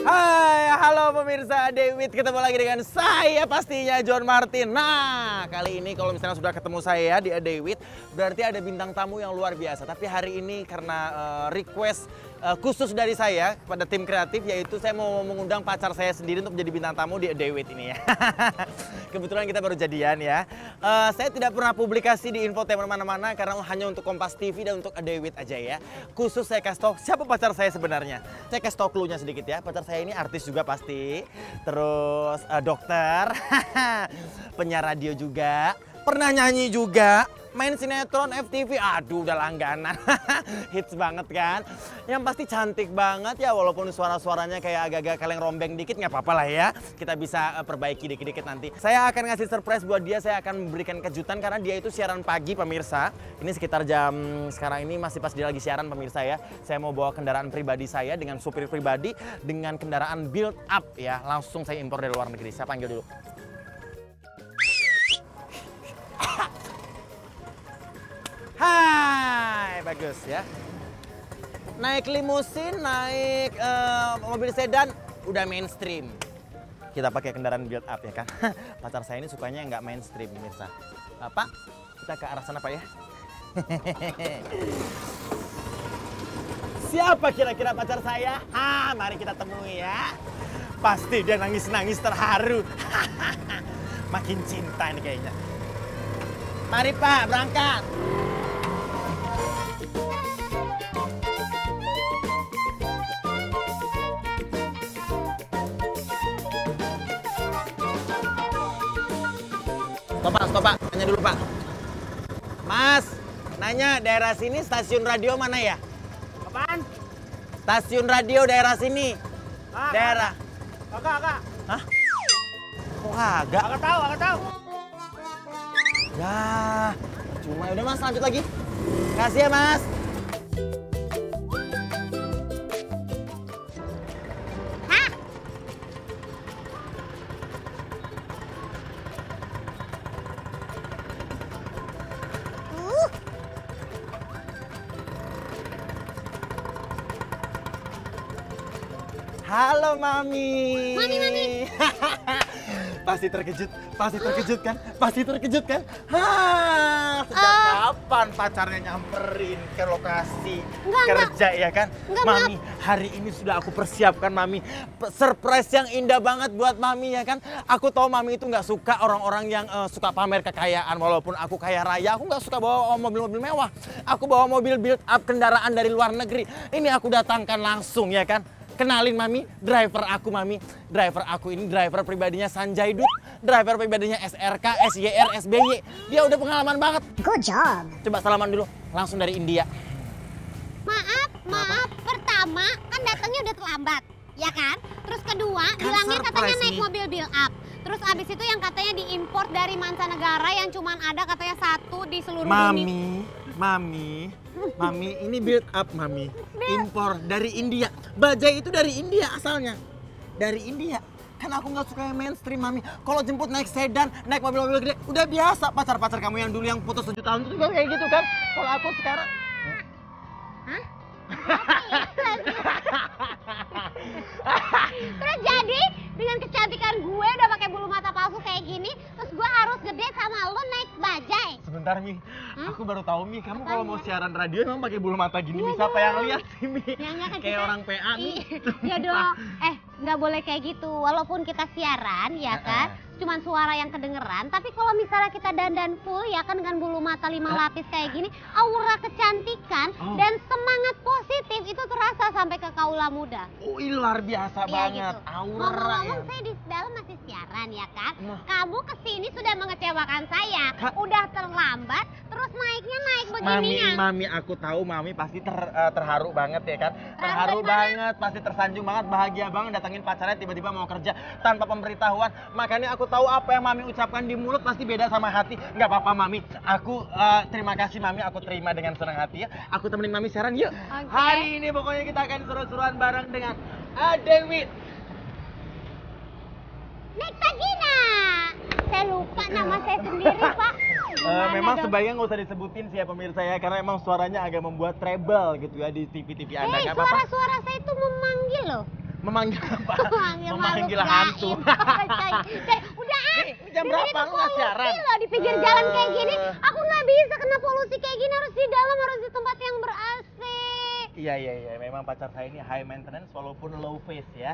Hai, halo pemirsa Dewit, ketemu lagi dengan saya pastinya John Martin. Nah, kali ini kalau misalnya sudah ketemu saya di Dewit, berarti ada bintang tamu yang luar biasa. Tapi hari ini karena request khusus dari saya kepada tim kreatif, yaitu saya mau mengundang pacar saya sendiri untuk menjadi bintang tamu di Dewit ini ya. Kebetulan kita baru jadian ya. Saya tidak pernah publikasi di infotainment mana-mana karena hanya untuk Kompas TV dan untuk Dewit aja ya. Khusus saya kasih tau siapa pacar saya sebenarnya. Saya kasih tau clue-nya sedikit ya. Pacar saya ini artis juga pasti, terus dokter, penyiar radio juga, pernah nyanyi juga, main sinetron FTV, aduh udah langganan, hits banget kan. Yang pasti cantik banget ya, walaupun suara-suaranya kayak agak-agak kaleng rombeng dikit nggak apa-apa lah ya. Kita bisa perbaiki dikit-dikit nanti. Saya akan ngasih surprise buat dia, saya akan memberikan kejutan karena dia itu siaran pagi pemirsa. Ini sekitar jam sekarang ini masih pas dia lagi siaran pemirsa ya. Saya mau bawa kendaraan pribadi saya dengan supir pribadi dengan kendaraan build up ya. Langsung saya impor dari luar negeri. Saya panggil dulu. Hai, bagus ya. Naik limusin, naik mobil sedan, udah mainstream. Kita pakai kendaraan build up ya kan. Pacar saya ini sukanya nggak mainstream, pemirsa. Pak, kita ke arah sana Pak ya. Siapa kira-kira pacar saya? Mari kita temui ya. Pasti dia nangis-nangis terharu. Makin cinta ini kayaknya. Mari Pak, berangkat. Stop Pak, tanya dulu Pak. Mas, nanya daerah sini stasiun radio mana ya? Apaan? Stasiun radio daerah sini. Daerah. Kakak. Hah? Kok kagak? Kakak tahu. Ya, cuma udah Mas, lanjut lagi. Kasih ya Mas. Halo Mami. Mami. Pasti terkejut kan? Sejak kapan pacarnya nyamperin ke lokasi kerja ya kan? Mami, hari ini sudah aku persiapkan Mami. Surprise yang indah banget buat Mami ya kan? Aku tahu Mami itu nggak suka orang-orang yang suka pamer kekayaan. Walaupun aku kaya raya, aku nggak suka bawa mobil-mobil mewah. Aku bawa mobil build up kendaraan dari luar negeri. Ini aku datangkan langsung ya kan? Kenalin Mami, driver aku Mami. Driver aku ini driver pribadinya Sanjay Dutt, driver pribadinya SRK, SYR, SBY. Dia udah pengalaman banget. Good job. Coba salaman dulu, langsung dari India. Maaf. Pertama, kan datangnya udah terlambat, ya kan? Terus kedua, Kan bilangnya katanya surprise naik nih. mobil build up. Terus abis itu yang katanya diimpor dari mancanegara yang cuman ada katanya satu di seluruh dunia. Mami, ini build up Mami. Impor dari India. Bajai itu dari India asalnya. Dari India. Kan aku nggak suka yang mainstream Mami. Kalau jemput naik sedan, naik mobil-mobil gede, udah biasa. Pacar-pacar kamu yang dulu yang putus 7 tahun itu juga kayak gitu kan. Kalau aku sekarang... Terus jadi dengan kecantikan gue udah pakai bulu mata palsu kayak gini, terus gue harus gede sama lo naik bajai. Sebentar Mi, aku baru tahu Mi, kamu kalau mau siaran radio emang pakai bulu mata gini, siapa yang lihat sih Mi? Kan Kayak orang PA Mi. Ya dong, nggak boleh kayak gitu. Walaupun kita siaran ya kan, cuman suara yang kedengeran. Tapi kalau misalnya kita dandan full ya kan dengan bulu mata 5 lapis kayak gini, aura kecantikan dan semangat positif itu terasa sampai ke kaula muda. Oh, luar biasa Iya, banget, gitu. aura Ngomong-ngomong ya. saya di dalam masih siaran ya kan. Nah. Kamu kesini sudah mengecewakan saya. Udah terlambat, terus naiknya naik beginian. Mami, aku tahu Mami pasti terharu banget ya kan. Terharu Terharu banget, pasti tersanjung banget, bahagia banget datangin pacarnya tiba-tiba mau kerja tanpa pemberitahuan. Makanya aku tahu apa yang Mami ucapkan di mulut pasti beda sama hati. Nggak apa-apa Mami, aku terima kasih Mami, aku terima dengan senang hati ya. Aku temenin Mami siaran yuk. Oke. Hari ini pokoknya kita akan seru-seruan bareng dengan Dewit. Naik Tagina. Saya lupa nama saya sendiri, Pak. Gimana Memang dong? sebaiknya nggak usah disebutin sih ya pemirsa ya, karena emang suaranya agak membuat treble gitu ya di TV-TV Anda. Nggak apa-apa. Suara-suara saya itu memanggil loh. Memanggil apa? Memanggil hantu. Udah Ini jam berapa lu nggak siaran? loh di pinggir jalan kayak gini. Aku nggak bisa kena polusi kayak gini, harus di dalam, harus di tempat yang ber-AC. Iya, memang pacar saya ini high maintenance walaupun low face ya.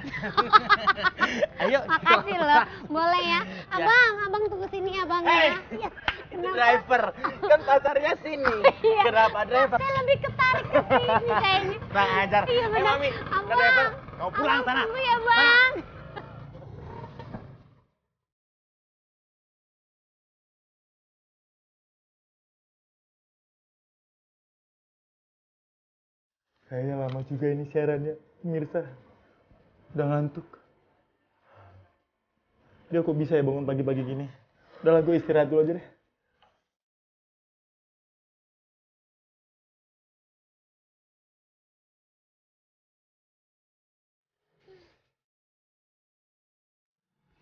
Ayo. Makasih loh, boleh ya. Abang tunggu sini abang Hey, ya. itu driver, kan pacarnya sini. Iya. Kenapa driver? Saya lebih ketarik ke sini kayaknya. Nah, ajar. Iya benar. Mami, Abang, ke driver. Mau pulang abang sana. tunggu ya bang. Kayaknya lama juga ini siarannya, pemirsa. Udah ngantuk. Dia kok bisa ya bangun pagi-pagi gini? Udah lah, gue istirahat dulu aja deh.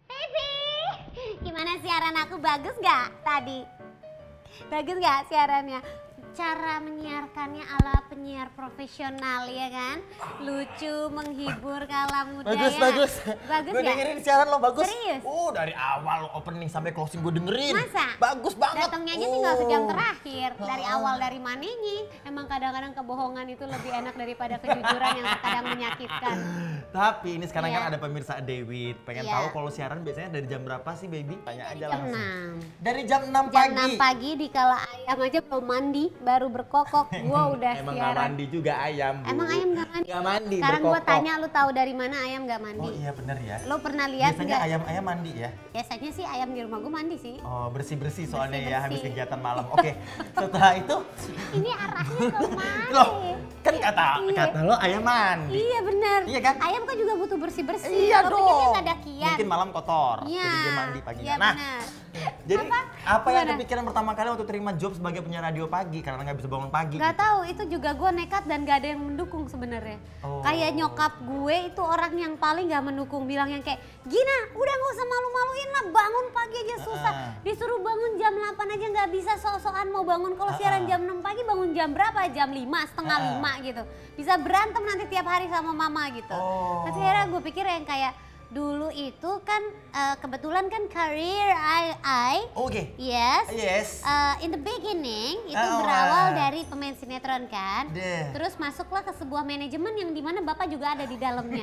Baby, gimana siaran aku, bagus gak tadi? Bagus gak siarannya? Cara menyiarkannya ala penyiar profesional ya kan? Lucu, menghibur, kala muda ya. Bagus. Bagus Gue gak? dengerin siaran lo, bagus. Serius? Dari awal opening sampai closing gue dengerin. Masa? Bagus banget. Datangnya aja tinggal sejam terakhir. Dari awal dari manini. Emang kadang-kadang kebohongan itu lebih enak daripada kejujuran yang kadang menyakitkan. Tapi ini sekarang Iya. kan ada pemirsa Dewit. Pengen Iya. tahu kalau siaran biasanya dari jam berapa sih, baby? Tanya aja Jam langsung. 6. Dari jam 6 Jam pagi. 6 pagi dikala ayam aja belum mandi, baru berkokok, gua udah Emang gak siaran. mandi juga ayam, Bu. Emang ayam gak mandi? Gak mandi, Sekarang gua berkokok. tanya, lu tahu dari mana ayam gak mandi? Oh iya bener ya. Lo pernah lihat Biasanya nggak? ayam mandi ya? Biasanya sih ayam di rumah gua mandi sih. Oh bersih-bersih soalnya ya Bersih-bersih. habis kegiatan malam. Oke, setelah itu Ini arahnya kemana? loh kan kata Iya. lo ayam mandi. Iya bener. Iya kan? Ayam kan juga butuh bersih-bersih. Iya Lo dong. pikir dia nggak ada kiat? Mungkin malam kotor, Iya. jadi dia mandi paginya. Iya Nah, bener. jadi apa yang Gimana? kepikiran pertama kali waktu terima job sebagai penyiar radio pagi karena nggak bisa bangun pagi? Gak gitu? tahu, itu juga gue nekat dan gak ada yang mendukung sebenarnya. Oh. Kayak nyokap gue itu orang yang paling gak mendukung, bilang yang kayak Gina udah gak usah malu-maluin lah, bangun pagi aja susah. Disuruh bangun jam 8 aja gak bisa, sok-sokan mau bangun. Kalau siaran jam 6 pagi bangun jam berapa? Jam 5, setengah 5 gitu. Bisa berantem nanti tiap hari sama mama gitu. Oh. Tapi akhirnya gue pikir yang kayak dulu itu kan kebetulan kan career I Oke. yes. Yes. In the beginning itu Oh, berawal dari pemain sinetron kan, Deh. terus masuklah ke sebuah manajemen yang dimana bapak juga ada di dalamnya,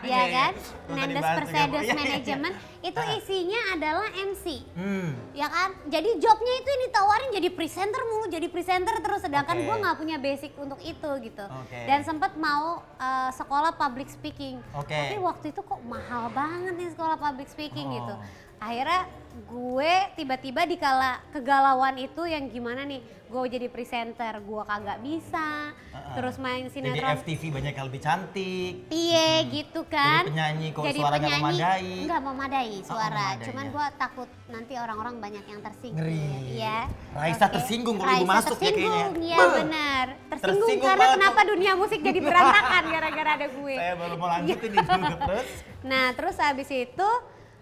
Iya, ya kan? iya. Nandes Dibahas juga, Bu. Persedes Iya, iya. Manajemen itu isinya adalah MC, Hmm. ya kan? Jadi jobnya itu yang ditawarin jadi presenter mulu, jadi presenter terus, sedangkan Oke. gue nggak punya basic untuk itu gitu. Oke. Dan sempat mau sekolah public speaking, Oke. tapi waktu itu kok mahal banget nih sekolah public speaking gitu. Oh. Akhirnya gue tiba-tiba dikala kegalauan itu yang gimana nih, gue jadi presenter, gue kagak bisa, terus main Jadi sinetron, FTV banyak yang lebih cantik. piye gitu kan. Jadi penyanyi kok Jadi suara nggak penyanyi memadai. nggak memadai suara, memadai, cuman ya. gue takut nanti orang-orang banyak yang tersinggung. Ngeri. Iya. Raisa Oke. tersinggung kalau ibu Raisa masuk ya kayaknya. tersinggung, iya Beuh. benar. Tersinggung Tersinggung karena banget. kenapa dunia musik jadi berantakan gara-gara ada gue. Saya baru mau lanjutin nih dulu terus. Nah terus habis itu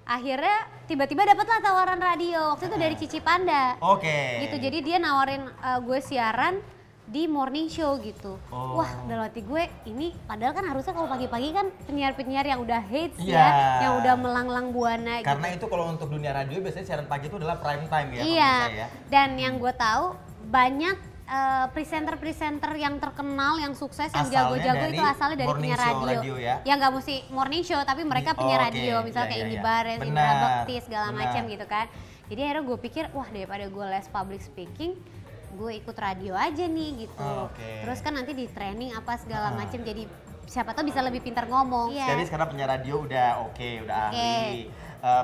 akhirnya tiba-tiba dapatlah tawaran radio, waktu itu dari Cici Panda. Oke. Gitu, jadi dia nawarin gue siaran di morning show gitu. Oh. Wah dalam hati gue ini padahal kan harusnya kalau pagi-pagi kan penyiar-penyiar yang udah hits Iya. ya, yang udah melanglang buana Karena gitu. itu kalau untuk dunia radio biasanya siaran pagi itu adalah prime time ya. Iya, pemirsa ya. dan yang gue tahu banyak presenter-presenter yang terkenal, yang sukses, yang Asalnya jago-jago dari itu asalnya dari morning penyiar show radio. radio ya? Yang nggak mesti morning show, tapi mereka penyiar Oke, radio, misalnya iya, kayak iya, Indi iya. Bares, Benar, Indra Bekti, segala benar. macam gitu kan. Jadi akhirnya gue pikir, wah daripada gue les public speaking, gue ikut radio aja nih gitu. Oke. Terus kan nanti di training apa segala macam, jadi siapa tahu bisa lebih pintar ngomong. Jadi sekarang penyiar radio udah oke, udah Oke. ahli.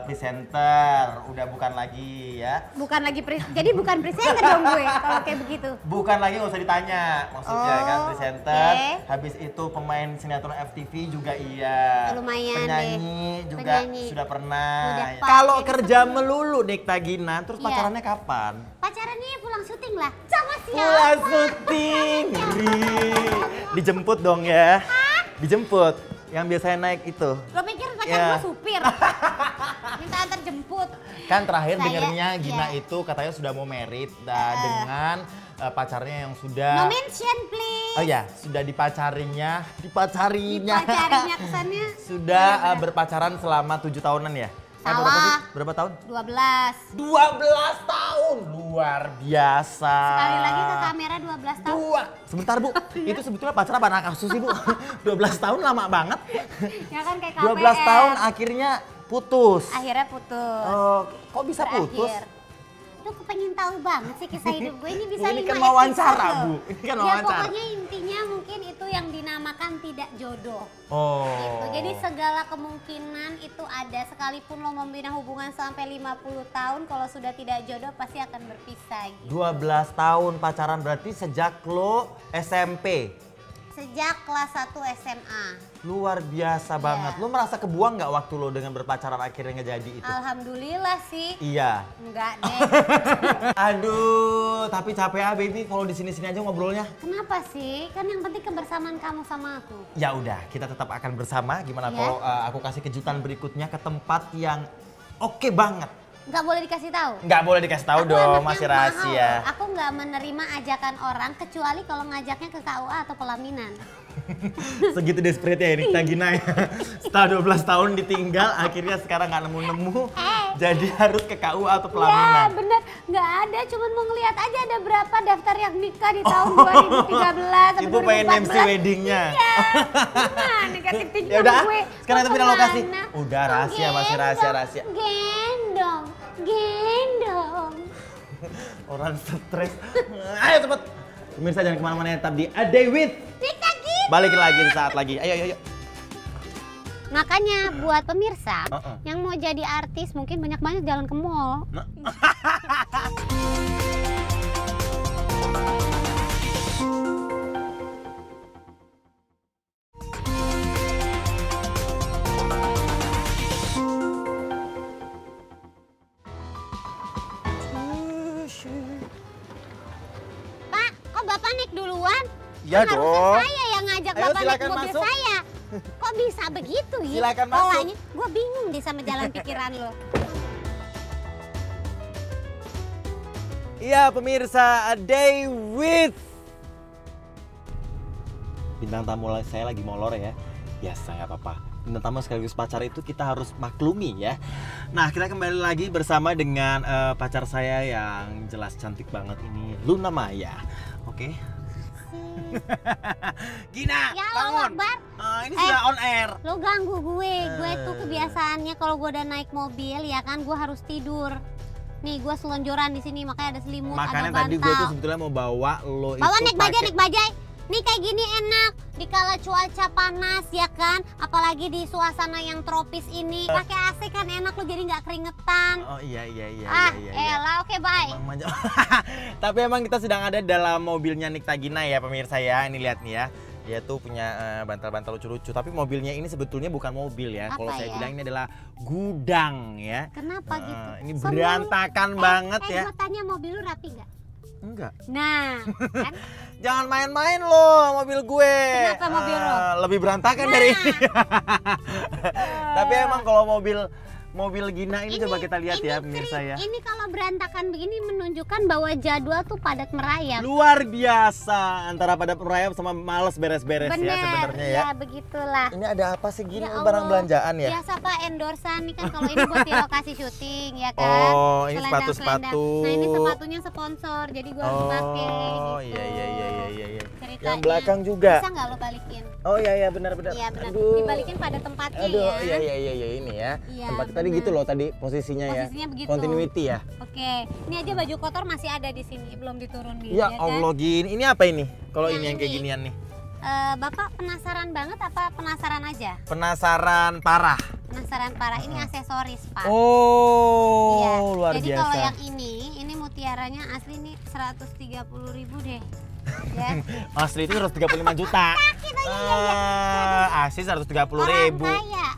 Presenter, udah bukan lagi ya. Bukan lagi jadi bukan presenter dong gue kalau kayak begitu. Bukan lagi, nggak usah ditanya maksudnya Oh, kan presenter. oke. Habis itu pemain sinetron FTV juga iya. Lumayan Penyanyi deh. juga Penyanyi. sudah pernah. Udah Ya. pas, Kalau jadi kerja melulu Nikta Gina, terus Iya. pacarannya kapan? Pacarannya pulang syuting lah sama siapa? Pulang syuting. Dijemput dong ya. Dijemput. Yang biasanya naik itu. Lo pikir pacar Ya. gue supir. Minta antar jemput. Kan terakhir Saya- dengernya Gina iya. itu katanya sudah mau merit dengan pacarnya yang sudah. No mention please. Oh ya, sudah dipacarinya. Dipacarinya kesannya. Sudah Iya, benar. berpacaran selama 7 tahunan ya? Berapa Salah. sih? Berapa tahun? 12. 12 tahun, luar biasa. Sekali lagi ke kamera 12 tahun. Sebentar Bu, itu sebetulnya pacaran apa anak kasus sih Bu? 12 tahun lama banget. Ya kan kayak 12 KPR. tahun akhirnya putus. Akhirnya putus. Oh, kok bisa putus? Berakhir. Lu kepengen tahu banget sih kisah hidup gue ini bisa Ini 5 kan wawancara, episode Bu. loh. Ini kan Ya wawancara. pokoknya intinya mungkin itu yang dinamakan tidak jodoh. Oh. Gitu. Jadi segala kemungkinan itu ada, sekalipun lo membina hubungan sampai 50 tahun, kalau sudah tidak jodoh pasti akan berpisah gitu. 12 tahun pacaran berarti sejak lo SMP. Sejak kelas 1 SMA. Luar biasa banget. Lo merasa kebuang nggak waktu lo dengan berpacaran akhirnya ngejadi itu? Alhamdulillah sih. Iya. Enggak deh. Aduh, tapi capek ah baby kalau di sini-sini aja ngobrolnya. Kenapa sih? Kan yang penting kebersamaan kamu sama aku. Ya udah, kita tetap akan bersama. Gimana Ya. kalau aku kasih kejutan berikutnya ke tempat yang oke banget? Nggak boleh dikasih tahu. Nggak boleh dikasih tahu Aku dong, anaknya masih mahal rahasia. loh. Aku nggak menerima ajakan orang kecuali kalau ngajaknya ke KUA atau pelaminan. Segitu desperate ya ini Gina ya. Setelah 12 tahun ditinggal, akhirnya sekarang nggak nemu-nemu. Jadi harus ke KUA atau Ya pelaminan. bener, nggak ada. Cuman mau ngeliat aja ada berapa daftar yang nikah di tahun 2013 sampai Ibu pengen 2014. MC weddingnya. Iya, gimana negatif tinggi Ya udah, gue. sekarang kita pindah Mau lokasi. kemana? Udah, Oh, rahasia, masih rahasia. Gendong, gendong. Orang stres. Ayo cepet. Pemirsa jangan kemana-mana, tetap di A Day With. Nikah gitu. Balik lagi saat lagi. Ayo. Makanya buat pemirsa Uh-uh. yang mau jadi artis mungkin banyak-banyak jalan ke mall. Pak, kok Bapak naik duluan? Ya Kan harusnya dong. saya yang ngajak Ayo, Bapak naik silakan mobil masuk. saya. Kok bisa begitu ya? Silakan masuk. Polanya, gue bingung deh sama jalan pikiran lo. Iya pemirsa, A Day With. Bintang tamu saya lagi molor ya. Biasa nggak apa-apa. Bintang tamu sekaligus pacar itu kita harus maklumi ya. Nah kita kembali lagi bersama dengan pacar saya yang jelas cantik banget ini, Luna Maya. Oke. Gina, Ya bangun. Allah, Akbar. Ini sudah on air. Lo ganggu gue tuh kebiasaannya kalau gue udah naik mobil ya kan gue harus tidur. Nih gue selonjoran di sini makanya ada selimut, Makanya ada bantal. tadi gue tuh sebetulnya mau bawa lo Bawa itu naik bajai. Nih kayak gini enak, dikala cuaca panas ya kan, apalagi di suasana yang tropis ini. Pakai AC kan enak lo jadi nggak keringetan. Oh iya. Elah oke bye. Emang manja. Tapi emang kita sedang ada dalam mobilnya Nikta Gina ya pemirsa ya. Ini lihat nih ya. Dia tuh punya bantal-bantal lucu-lucu. Tapi mobilnya ini sebetulnya bukan mobil ya. Kalau Apa saya ya? bilang ini adalah gudang ya. Kenapa gitu? Ini Semua- berantakan banget ya. Gue tanya mobil lu rapi nggak? Enggak. Nah, kan? Jangan main-main loh mobil gue. Kenapa mobil lo? Lebih berantakan Nah. dari ini. Tapi emang kalau mobil Gina ini coba kita lihat ya pemirsa ya. Ini kalau berantakan begini menunjukkan bahwa jadwal tuh padat merayap. Luar biasa antara padat merayap sama males beres-beres ya Bener, sebenarnya ya. ya begitulah. Ini ada apa sih Gini? Ya Barang Allah. belanjaan ya? Biasa Pak endorsan nih kan kalau ini buat di lokasi syuting ya kan. Oh, ini Selendang-selendang. sepatu-sepatu. Nah ini sepatunya sponsor jadi gua harus pakai gitu. Oh iya. Ceritanya. Yang belakang juga. Bisa nggak lo balikin? Oh iya benar-benar. Iya benar. Aduh. Dibalikin pada tempatnya Aduh, ya. iya ini ya. Iya, Tempat tadi benar. gitu loh tadi posisinya ya. Posisinya begitu. Continuity ya. Oke, ini aja baju kotor masih ada di sini, belum diturunin. Ya kan? Allah Gini, ini apa ini? Kalau Yang ini yang kayak ini. ginian nih. Bapak penasaran banget apa penasaran aja? Penasaran parah. Penasaran parah. Ini aksesoris Pak. Oh, Iya. luar Jadi biasa. kalau yang ini mutiaranya asli nih 130.000 deh. Ya. Asli itu 135 juta. Asli 130.000.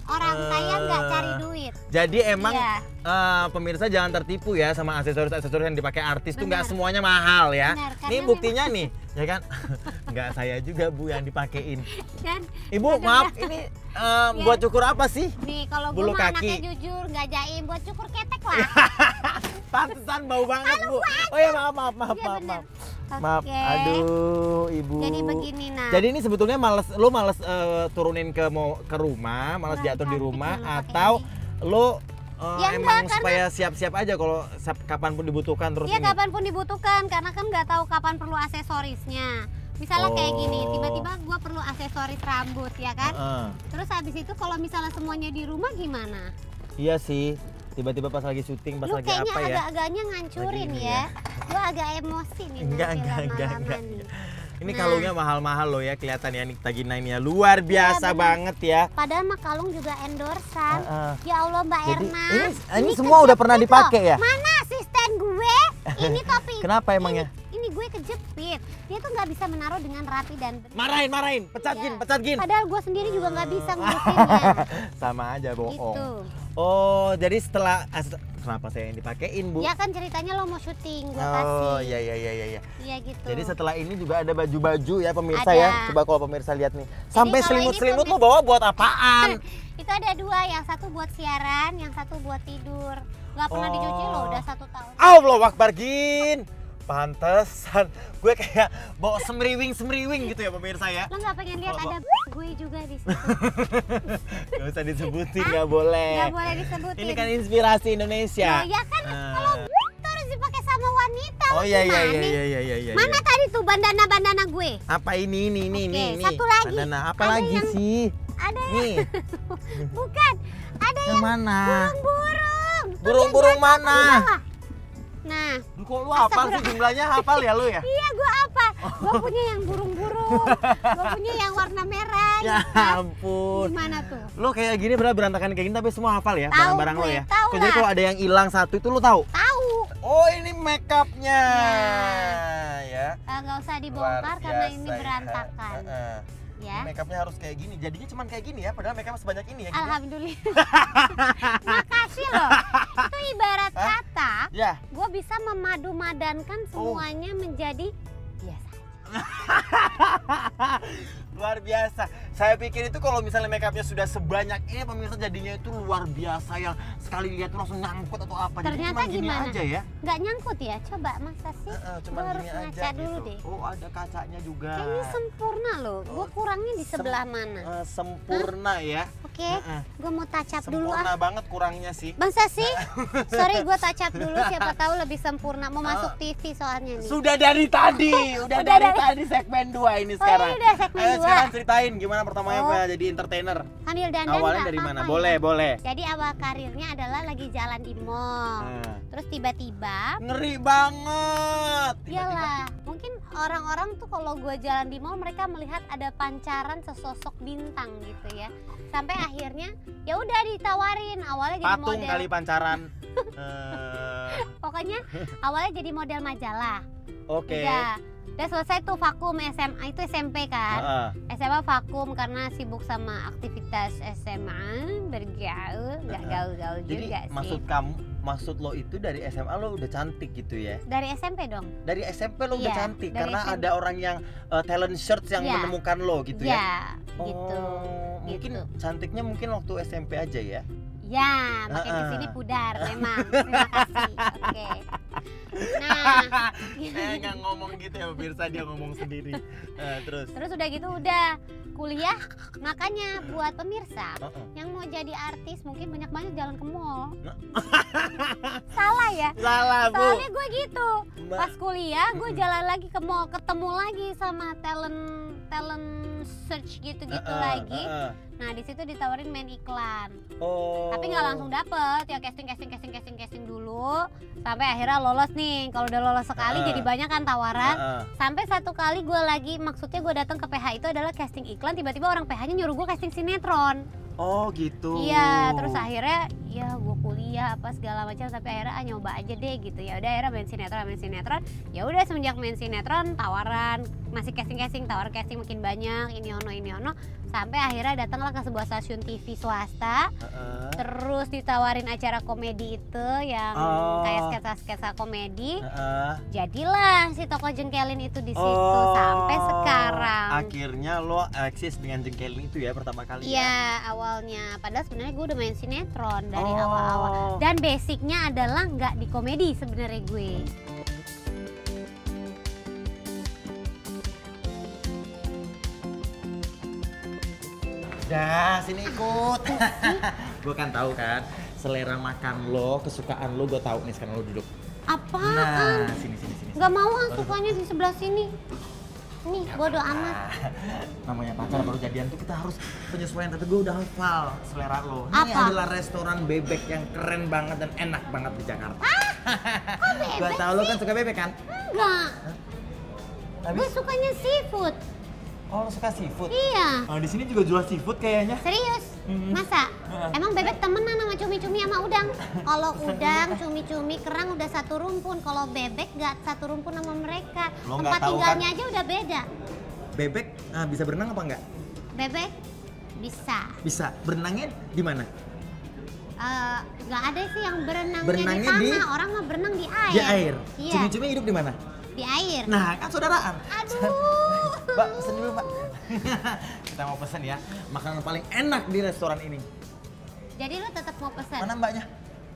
Orang kaya nggak cari duit. Jadi emang Iya. pemirsa jangan tertipu ya sama aksesoris yang dipakai artis tuh nggak Benar. semuanya mahal ya. Benar, karena Ini buktinya nih, ya kan? Nggak saya juga Bu yang dipakein. Dan Ibu maaf ini buat cukur apa sih? nih kalau gue Bulu mah kaki. anaknya jujur, nggak jaim, buat cukur ketek lah. Pantesan bau banget Bu. Oh ya maaf. Iya, bener. Maaf, Oke. aduh Ibu. Jadi begini nah. Jadi ini sebetulnya lu males turunin ke rumah, males Nah, diatur di cantik rumah, dulu pakai atau lu Ya emang enggak, supaya siap-siap aja kalau kapanpun dibutuhkan terus Iya ini. kapanpun dibutuhkan, karena kan nggak tahu kapan perlu aksesorisnya. Misalnya kayak gini, Oh. tiba-tiba gue perlu aksesoris rambut ya kan. Heeh. Terus habis itu kalau misalnya semuanya di rumah gimana? Iya sih. Tiba-tiba pas lagi syuting, pas Lu lagi kayaknya apa ya? agak-agaknya ngancurin Lagi ini ya. Gue agak emosi nih Enggak. lama-lama nih. Ini Nah. kalungnya mahal-mahal loh ya, kelihatan ya Nikita Gina ini ya. Luar biasa bener. banget ya. Padahal mah kalung juga endorsan. Heeh. Ya Allah Mbak Jadi Erna. ini semua udah pernah kejepit dipakai loh. ya? Mana asisten gue? Ini topi. Kenapa emangnya? Ini gue kejepit. Dia tuh nggak bisa menaruh dengan rapi dan benar. Marahin, pecat Iya. Gin. Padahal gue sendiri juga nggak bisa ngurusinnya. Sama aja bohong. Gitu. Oh, jadi setelah kenapa saya yang dipakein, Bu? Ya kan ceritanya lo mau syuting, gue kasih. Oh, iya. Iya gitu. Jadi setelah ini juga ada baju-baju ya pemirsa Ada. ya. Coba kalau pemirsa lihat nih. Sampai kalau ini selimut-selimut lo pemirsa- bawa buat apaan? Itu ada dua, yang satu buat siaran, yang satu buat tidur. Gak pernah Oh. dicuci loh, udah 1 tahun. Allah Akbar Gin. Pantesan gue kayak bawa semriwing gitu ya pemirsa ya. Lo nggak pengen lihat Oh, ada gue juga di situ? Gak usah disebutin, nggak boleh. Nggak boleh disebutin. Ini kan inspirasi Indonesia. Oh ya kan, Ah. kalau itu harus dipakai sama wanita. Oh lo iya. gimana nih? Mana Iya. tadi tuh bandana gue? Apa ini Oke, satu lagi. Bandana apa Ada lagi yang- sih? Ada yang Nih, bukan, ada yang mana? burung-burung. Tuh Burung-burung lihat mana? di bawah. Nah, Lu kok lu hafal sih jumlahnya, hafal ya lu ya? iya gue apa? Gue punya yang burung-burung, gue punya yang warna merah. Ya gitu kan. ampun. Gimana tuh? Lo kayak gini bener berantakan kayak gini tapi semua hafal ya Tahu barang-barang lo gue, ya? tahu Jadi lah. kalau ada yang hilang satu itu lo tahu? Tahu. Oh ini make upnya ya. Nggak usah dibongkar Luar karena biasa ini ya. berantakan. Heeh. Ya. Make upnya harus kayak gini, jadinya cuman kayak gini ya, padahal make up sebanyak ini ya. Gini ya? Alhamdulillah. Makasih loh. Itu ibarat Hah? kata, Ya. gue bisa memadu-madankan semuanya menjadi biasa. Luar biasa. Saya pikir itu kalau misalnya make upnya sudah sebanyak ini pemirsa jadinya itu luar biasa yang sekali lihat tuh langsung nyangkut atau apa. Jadi Ternyata cuma gini gimana? aja ya. Nggak nyangkut ya? Coba masa sih? Cuma Gue harus gini aja ngaca dulu gitu. deh. Oh ada kacanya juga. Kayaknya sempurna loh. Gue kurangnya di sebelah mana? Sempurna ya. Oke, Heeh. gue mau touch up dulu Sempurna ah. banget kurangnya sih. Masa sih? Sorry, gue touch up dulu. Siapa tahu lebih sempurna. Mau masuk TV soalnya nih. Sudah dari tadi, udah Udah dari dari- tadi segmen 2 ini Oh, sekarang. ini udah segmen Ayo 2. sekarang ceritain gimana pertamanya Oh. gue jadi entertainer. Sambil dandan Awalnya nggak dari mana? apa-apa Boleh, ya? boleh. Jadi awal karirnya adalah lagi jalan di mall. Nah. Terus tiba-tiba, Ngeri banget. iyalah, mungkin orang-orang tuh kalau gue jalan di mall mereka melihat ada pancaran sesosok bintang gitu ya. Sampai akhirnya ya udah ditawarin awalnya jadi Patung model. kali pancaran. Pokoknya awalnya jadi model majalah. Oke. Udah selesai tuh vakum SMA, itu SMP kan. Heeh. SMA vakum karena sibuk sama aktivitas SMA, bergaul, nggak gaul-gaul Jadi juga sih. maksud lo itu dari SMA lo udah cantik gitu ya? Dari SMP dong. Dari SMP lo udah Iya, cantik dari karena SMP. ada orang yang talent search yang Iya. menemukan lo gitu ya? Ya, gitu. Mungkin gitu. cantiknya mungkin waktu SMP aja ya? Ya, makin Heeh. kesini pudar memang. Terima kasih. Oke. Nah, Saya nggak ngomong gitu ya pemirsa, dia ngomong sendiri. Terus? terus udah gitu udah kuliah. Makanya buat pemirsa Heeh. yang mau jadi artis mungkin banyak-banyak jalan ke mall. Nah. Salah ya? Salah bu. Soalnya gue gitu. Mbak. Pas kuliah gue Mm-mm. jalan lagi ke mall, ketemu lagi sama talent search gitu-gitu Heeh, lagi. heeh. Nah, di situ ditawarin main iklan. Oh. Tapi nggak langsung dapet, ya casting dulu sampai akhirnya lolos nih. Kalau udah lolos sekali Heeh. jadi banyak kan tawaran. Heeh. Sampai satu kali gue lagi, maksudnya gue datang ke PH itu adalah casting iklan, tiba-tiba orang PH-nya nyuruh gue casting sinetron. Oh gitu. Iya, terus akhirnya ya gue kuliah apa segala macam, tapi akhirnya nyoba aja deh gitu. Ya udah akhirnya main sinetron. Ya udah semenjak main sinetron tawaran masih casting, tawaran casting makin banyak, ini ono. Sampai akhirnya datanglah ke sebuah stasiun TV swasta. Terus ditawarin acara komedi itu yang kayak sketsa-sketsa komedi. Jadilah si toko jengkelin itu di situ sampai sekarang. Akhirnya lo eksis dengan jengkelin itu ya pertama kali ya? Iya, awalnya. Padahal sebenarnya gue udah main sinetron dari awal-awal. Dan basicnya adalah nggak di komedi sebenarnya gue. Dah, sini ikut. Gue kan tahu kan selera makan lo, kesukaan lo, gue tahu nih sekarang lo duduk. Apaan? Nah, sini. Nggak mau sukanya di sebelah sini. Nih, bodo amat. Namanya pacar baru jadian tuh kita harus penyesuaian, tapi gue udah hafal selera lo. Ini Apa? adalah restoran bebek yang keren banget dan enak banget di Jakarta. Kok bebek Gue tahu lo kan suka bebek kan? Enggak. Tapi, Gue sukanya seafood. oh lo suka seafood? Iya. Oh, di sini juga jual seafood kayaknya. Serius? Masa? Emang bebek temenan sama cumi-cumi sama udang? Kalau udang, cumi-cumi, kerang udah satu rumpun. Kalau bebek nggak satu rumpun sama mereka. Lo nggak Tempat tahu tinggalnya kan? aja udah beda. Bebek bisa berenang apa enggak? Bebek bisa. Bisa. Berenangnya di mana? Nggak ada sih yang berenangnya Berenangnya di di- tanah. Orang mah berenang di air. Di air. Iya. Cumi-cumi hidup di mana? Di air. Nah, kan saudaraan. Aduh. Mbak, pesen dulu, Mbak. Kita mau pesen ya, makanan paling enak di restoran ini. Jadi lu tetap mau pesen? Mana mbaknya?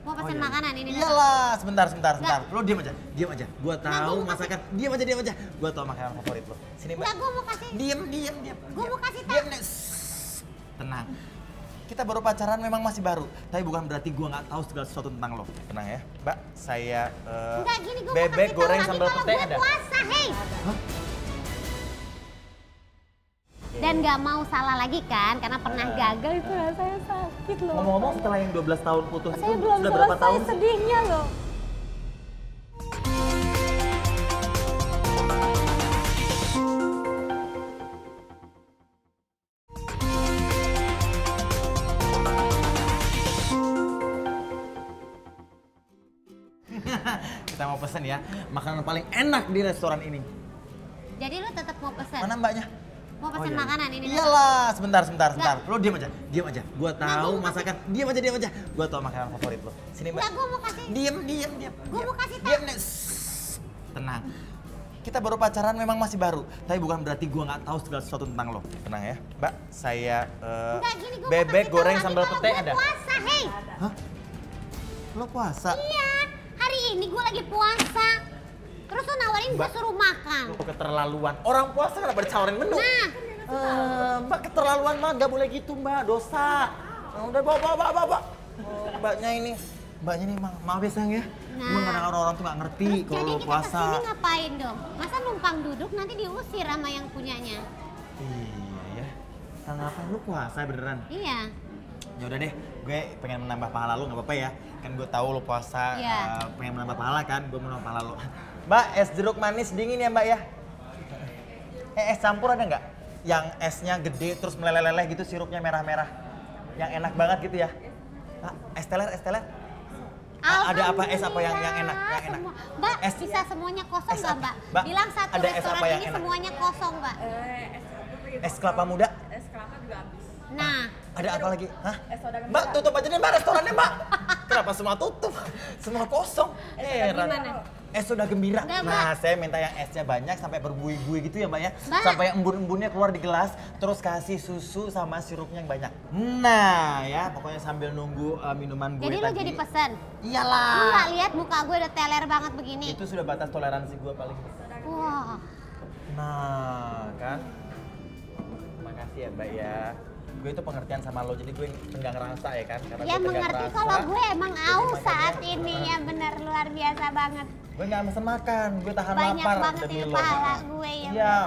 Mau pesen iya. makanan ini? Iyalah, sebentar. Lo diam aja. Gua Nah, tahu gua mau masakan. Diam aja. Gua tahu makanan favorit lo. Sini, Mbak. Enggak, gue mau kasih. Diam. Gue mau kasih Diam, Nes. Tenang. Kita baru pacaran memang masih baru, tapi bukan berarti gua nggak tahu segala sesuatu tentang lo. Tenang ya, Mbak. Saya Enggak gini, gue mau bebek kasih tahu goreng lagi sambal kalau pete gue ada. puasa, hei. Dan nggak mau salah lagi kan, karena pernah gagal itu rasanya sakit loh. Ngomong-ngomong setelah yang 12 tahun putus Saya itu belum sudah berapa selesai tahun sih? sedihnya loh. Kita mau pesen ya, makanan paling enak di restoran ini. Jadi lu tetap mau pesen? Mana mbaknya? Mau pesen iya. makanan ini? Iyalah, sebentar. Nggak. Lo diam aja. Gua tahu gua mau masakan. Diam aja. Gua tahu makanan favorit lo. Sini, Mbak. Enggak, gue mau kasih. Diam. Gue mau kasih tahu. Diam, Nes. Tenang. Kita baru pacaran memang masih baru, tapi bukan berarti gua nggak tahu segala sesuatu tentang lo. Tenang ya, Mbak. Saya Enggak gini, gue bebek mau kasih goreng tahu sambal lagi pete kalau ada. gue puasa, hei. Hah? Lo puasa? Iya, hari ini gue lagi puasa. Terus lu nawarin gue Mbak. suruh makan. Lo keterlaluan. Orang puasa kenapa ditawarin menu? Nah, Mbak keterlaluan mah, nggak boleh gitu Mbak, dosa. Udah bawa. Mbaknya ini maaf ya sayang ya. Nah. Emang kadang orang tuh nggak ngerti terus kalau jadi lo kita puasa. kesini ngapain dong? Masa numpang duduk nanti diusir sama yang punyanya? Iya ya. Tanggapan lu puasa beneran? Iya. Ya udah deh, gue pengen menambah pahala lu nggak apa-apa ya. Kan gue tahu lu puasa, Iya. pengen menambah pahala kan, gue mau nambah pahala lu. Mbak, es jeruk manis dingin ya Mbak ya. Es campur ada nggak? Yang esnya gede terus meleleh-leleh gitu, sirupnya merah-merah. Yang enak banget gitu ya. Es teler. Ada apa es apa yang enak? Yang enak. Semua. Mbak, Es. bisa semuanya kosong Es nggak apa? Mbak? Mbak, Bilang satu ada es restoran apa yang ini enak? semuanya kosong Mbak. Es kelapa muda. Es kelapa juga habis. Nah, Ada apa lagi? Hah? Es soda gembira. Mbak, tutup aja deh Mbak restorannya Mbak. Kenapa semua tutup? Semua kosong. Heran. gimana? Es soda gembira. Enggak, Mbak. Nah, saya minta yang esnya banyak sampai berbuih-buih gitu ya Mbak ya. Mbak. Sampai yang embun-embunnya keluar di gelas. Terus kasih susu sama sirupnya yang banyak. Nah ya, pokoknya sambil nunggu minuman gue jadi lu tadi. jadi pesen. Iyalah. Lu nggak lihat muka gue udah teler banget begini? Itu sudah batas toleransi gue paling. Wah, Nah, kan. Makasih ya Mbak ya. Gue itu pengertian sama lo, jadi gue tenggang rasa ya kan. Karena ya gue tenggang mengerti rasa. kalau gue emang aus makanya- saat ini ya bener luar biasa banget. Gue nggak mesen makan, gue tahan Banyak lapar banget demi ini lo. pahala gue ya. Iya.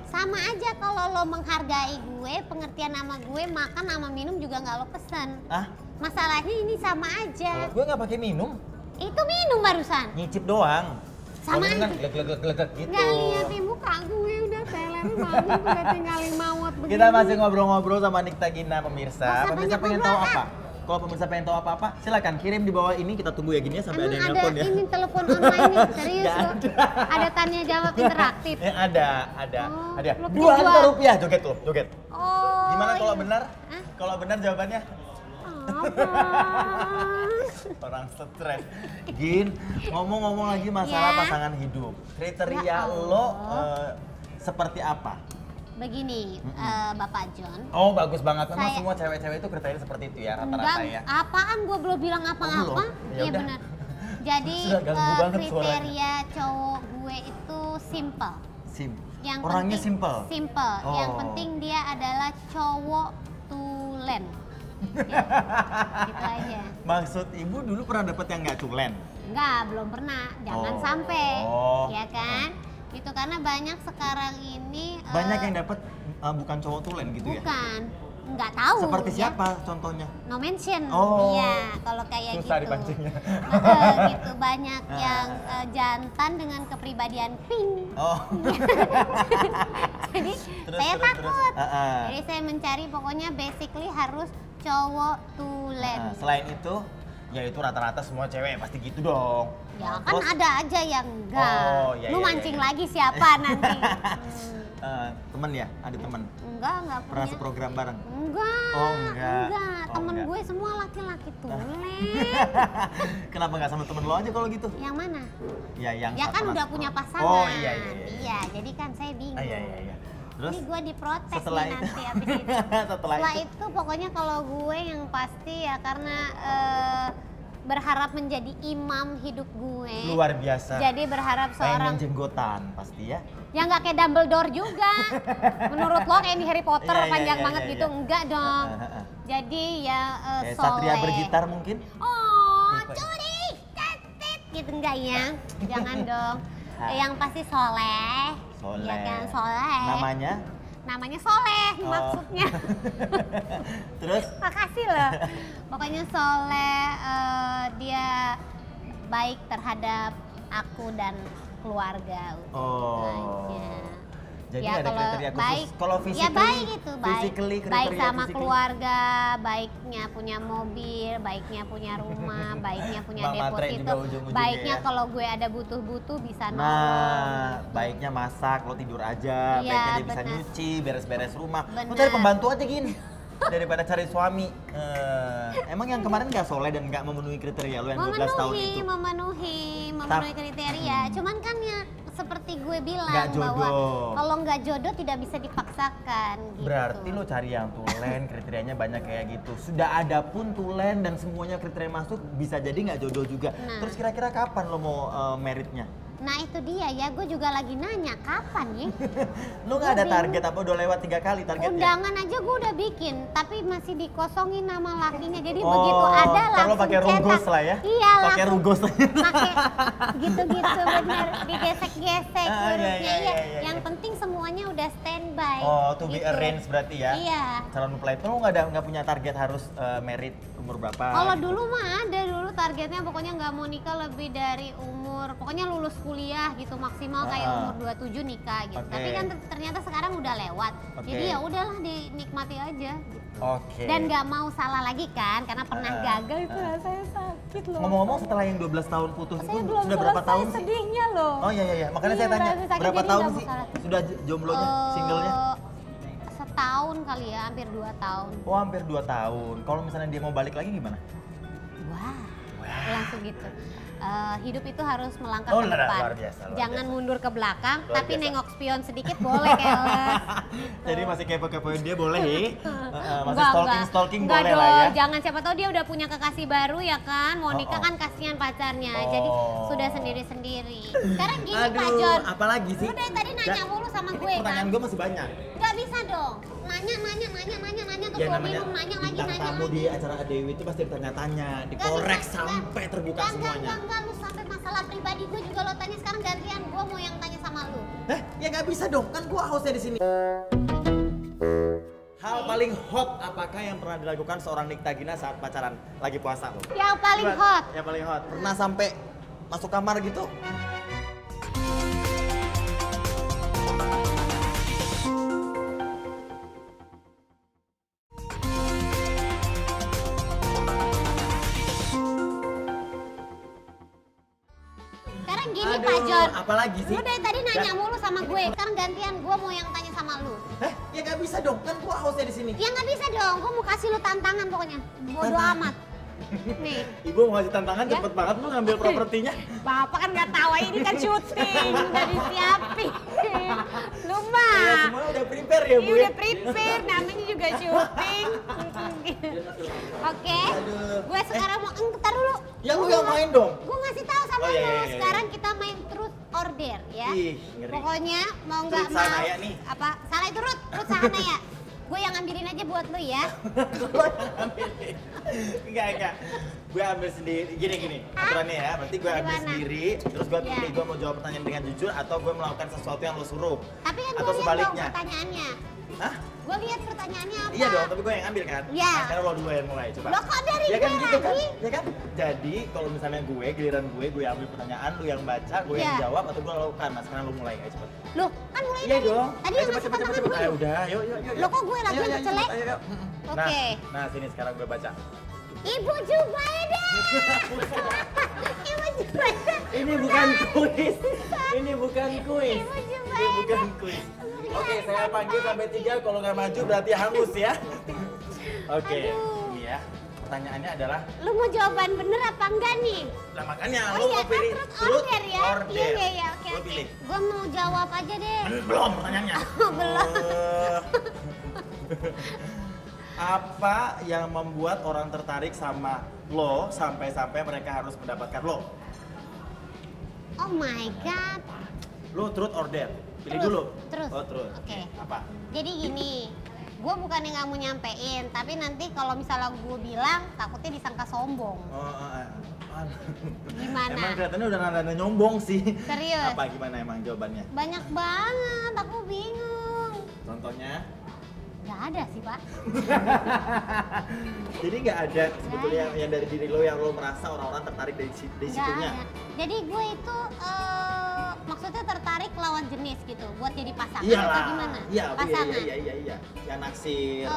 Sama aja kalau lo menghargai gue, pengertian sama gue, makan sama minum juga nggak lo pesen. Ah, Masalahnya ini sama aja. kalau gue nggak pakai minum, Itu minum barusan. nyicip doang. Sama Kalau minum kan aja. glegek gitu. Nggak lihat nih muka gue udah teler banget, udah tinggalin mawat begini. Kita masih ngobrol-ngobrol sama Nikta Gina pemirsa. Nggak usah Pemirsa banyak pengen tahu ngobrol, apa? Kalau pemirsa pengen tahu apa-apa, silakan kirim di bawah ini, kita tunggu ya gini ya sampai Emang ada yang ada nelpon ya. ini telepon online nih, serius Nggak lo? ada. Ada tanya jawab interaktif. Ada. Oh, Ada. lo 2 juta jual. rupiah, joget lo, joget. Oh. Gimana kalau iya. benar? Hah? Kalau benar jawabannya? Abang. Orang stres. Gin, ngomong-ngomong lagi masalah Ya. pasangan hidup. Kriteria Ya lo Allah. seperti apa? Begini, Bapak John. Oh, bagus banget. Memang Saya- semua cewek-cewek itu kriteria seperti itu ya, Enggak, rata-rata ya. apaan gue belum bilang apa-apa. belum? Ya Iya udah. benar. Jadi Sudah ganggu banget kriteria cowok gue itu simple. Yang Orangnya penting, simple. Simple. Yang Oh. penting dia adalah cowok tulen. Ya, gitu aja. Maksud ibu dulu pernah dapet yang nggak tulen? Enggak, belum pernah. Jangan Oh. sampai. Oh. Ya kan? Itu karena banyak sekarang ini Banyak yang dapet bukan cowok tulen gitu ya? bukan. Enggak tahu. Seperti ya. siapa contohnya? No mention. Oh. Iya, kalau kayak Susah gitu. dipancingnya. Gitu banyak yang jantan dengan kepribadian pink. Oh. Jadi Terus, saya terus, takut. terus. Jadi saya mencari pokoknya basically harus cowok tulen. Nah, selain itu, ya itu rata-rata semua cewek pasti gitu dong. Ya kan Terus, ada aja yang enggak. Oh, iya, Lu iya, mancing iya. lagi siapa nanti? temen ya? Ada temen? Enggak Pernah punya. seprogram bareng? Enggak. Oh, enggak. Oh, Temen enggak. gue semua laki-laki tulen. Kenapa nggak sama temen lo aja kalau gitu? Yang mana? Ya yang Ya kan pernah udah sepro- punya pasangan. Oh iya iya. Iya, jadi kan saya bingung. Ah, iya iya iya. Terus Ini gue diprotes setelah nih itu, nanti abis itu. setelah Setelah itu, itu pokoknya kalau gue yang pasti ya karena berharap menjadi imam hidup gue. luar biasa. Jadi berharap Pengen seorang jenggotan pasti ya. yang nggak kayak Dumbledore juga. Menurut lo kayak di Harry Potter Iya, iya, panjang iya, banget iya, gitu? iya. Enggak dong. Heeh. Jadi ya Kayak soleh. Satria bergitar mungkin? Oh, Tipe. curi, tetet gitu enggak ya? Jangan dong. Ah. Yang pasti soleh. Soleh. Ya kan soleh. Namanya? Namanya soleh Oh. maksudnya. Terus? Makasih loh. Pokoknya soleh, dia baik terhadap aku dan keluarga. Oh. Aja. Jadi Ya, nggak ada kalau kriteria khusus. baik, Kalau ya physically, baik itu baik. physically, Baik kriteria sama physically. keluarga, baiknya punya mobil, baiknya punya rumah, baiknya punya Bang Matre deposito, juga ujung-ujungnya baiknya ya. kalau gue ada butuh-butuh bisa nolong. Nah, gitu. baiknya masak, lo tidur aja, Iya, baiknya dia bisa benar. nyuci, beres-beres rumah. Lo Benar. cari pembantu aja Gin, daripada cari suami. Emang yang kemarin nggak soleh dan nggak memenuhi kriteria lo yang 12 tahun itu? memenuhi Tap- kriteria. Cuman kan ya seperti gue bilang Nggak bahwa jodoh. kalau nggak jodoh tidak bisa dipaksakan. Gitu. Berarti lo cari yang tulen, kriterianya banyak kayak gitu. Sudah ada pun tulen dan semuanya kriteria masuk, bisa jadi nggak jodoh juga. Nah. Terus kira-kira kapan lo mau meritnya? Nah itu dia ya, gue juga lagi nanya kapan ya? Lo nggak ada Gue bingung. target apa udah lewat 3 kali targetnya? Undangan aja gue udah bikin, tapi masih dikosongin nama lakinya. Jadi Oh, begitu ada ntar lo langsung pakai cetak. rugos lah ya? Iya, Pakai langsung rugos. pakai gitu-gitu bener, digesek-gesek Ah, hurufnya. iya, iya, iya, Yang iya. penting semuanya udah standby. Oh, to be gitu. arranged berarti ya? Iya. Calon mempelai itu lo nggak punya target harus merit umur berapa? Kalau gitu? dulu mah ada dulu targetnya pokoknya nggak mau nikah lebih dari umur, pokoknya lulus kuliah gitu maksimal kayak Ah. umur 27 nikah gitu. Oke. Tapi kan ternyata sekarang udah lewat. Oke. Jadi ya udahlah dinikmati aja. Oke. Dan nggak mau salah lagi kan karena pernah Ah. gagal itu rasanya sakit loh. Ngomong-ngomong setelah yang 12 tahun putus Saya itu belum sudah berapa selesai tahun sih? sedihnya loh. Oh iya iya iya, makanya Iya, saya tanya merasa sakit, berapa jadi tahun nggak mau sih salah. sudah jomblonya, singlenya? Setahun kali ya, hampir 2 tahun. Oh hampir 2 tahun. Kalau misalnya dia mau balik lagi gimana? Wah, langsung gitu. Hidup itu harus melangkah Oh, ke depan. luar biasa, luar Jangan biasa. mundur ke belakang, Luar tapi biasa. nengok spion sedikit boleh keles. Jadi masih kepo-kepoin dia boleh ya? Masih Enggak, stalking enggak boleh lah ya? dong, jangan siapa tahu dia udah punya kekasih baru ya kan. Mau nikah Oh, oh. kan kasihan pacarnya. Oh. Jadi sudah sendiri-sendiri. Sekarang gini Pak John. apalagi sih? Lu dari tadi nanya mulu sama gue kan. Pertanyaan gue masih banyak. Gak bisa dong. Nanya terus Ya gue namanya bingung nanya lagi bintang nanya tamu lagi. di acara Dewi itu pasti ditanya-tanya, Nggak dikorek bisa, sampai terbuka semuanya. Enggak, lu sampai masalah pribadi gue juga lo tanya sekarang gantian gue mau yang tanya sama lu. Ya nggak bisa dong, kan gua hostnya di sini. Hal paling hot apakah yang pernah dilakukan seorang Nikta Gina saat pacaran lagi puasa? Lo? Yang paling hot. Yang paling hot. Pernah sampai masuk kamar gitu? Sekarang gini Pak John. apalagi sih? Lu dari tadi nanya mulu sama gue. Sekarang gantian gue mau yang tanya sama lu. Ya nggak bisa dong, kan gua hostnya di sini. Ya nggak bisa dong, gue mau kasih lu tantangan pokoknya. Bodo amat. Nih, Ibu mau ngasih tantangan Ya. cepet banget lu ngambil propertinya. Bapak kan nggak tahu ini kan syuting, udah disiapin. Lu Ya mah. semua udah prepare ya, Bu. Ini ya? udah prepare, namanya juga syuting. Oke, Aduh. gue sekarang mau ntar dulu. Ya lu yang main dong. Gue ngasih tahu sama Oh, iya, lu. iya, iya. Sekarang kita main truth order ya. Ih, ngeri. Pokoknya mau nggak Truth mau. Sanaya nih. Apa? Salah itu Ruth Sanaya. Gue yang ambilin aja buat lu ya. Enggak. Gue ambil sendiri. Gini. Aturannya ya. Berarti gue ambil Gimana? sendiri. Terus gue Ya. pilih gue mau jawab pertanyaan dengan jujur atau gue melakukan sesuatu yang lo suruh. Tapi kan Atau gue lihat dong sebaliknya. pertanyaannya. Hah? Gue lihat pertanyaannya apa. Iya dong, tapi gue yang ambil kan? Iya. Nah, sekarang lo dulu yang mulai, coba. Loh, kok dari ya kan gue gitu kan? lagi? Ya kan? Jadi kalau misalnya giliran gue ambil pertanyaan, lu yang baca, gue yang Iya. jawab atau gue lakukan. Nah sekarang lo mulai, ayo cepet. Loh, kan mulai Iya tadi. dong. Tadi Ayo, yang ngasih tantangan gue. Ayo udah, yuk. Loh, kok gue lagi yang kecelek? Ayo. Oke. Nah sini sekarang gue baca. Ibu Jubaida. Ibu Jubaida. Ini bukan kuis. Ini bukan kuis. Ibu Ini Jubaida. bukan kuis. Oke, saya panggil sampai 3. Kalau nggak maju berarti hangus ya. Oke, Aduh. ini ya. Pertanyaannya adalah, Lu mau jawaban bener apa enggak nih? lah makanya Oh lo iya mau kan pilih truth order ya? order. Iya, oke. Lo pilih. Gue mau jawab aja deh. Belum pertanyaannya. Belum. Apa yang membuat orang tertarik sama lo sampai-sampai mereka harus mendapatkan lo? Oh my god. Lo truth order. Pilih Truth, dulu. truth. Oh, truth. Oke. Apa? Jadi gini, gue bukannya nggak mau nyampein, tapi nanti kalau misalnya gue bilang takutnya disangka sombong. Gimana? Emang kelihatannya udah nada nyombong sih. Serius? Apa gimana emang jawabannya? Banyak banget, aku bingung. Contohnya? Nggak ada sih pak. Jadi nggak ada sebetulnya yang dari diri lo yang lo merasa orang-orang tertarik dari Nggak situnya. ada. Jadi gue itu maksudnya tertarik lawan jenis gitu, buat jadi pasangan Iyalah. atau gimana? Iya, Pasangan. iya. Yang naksir.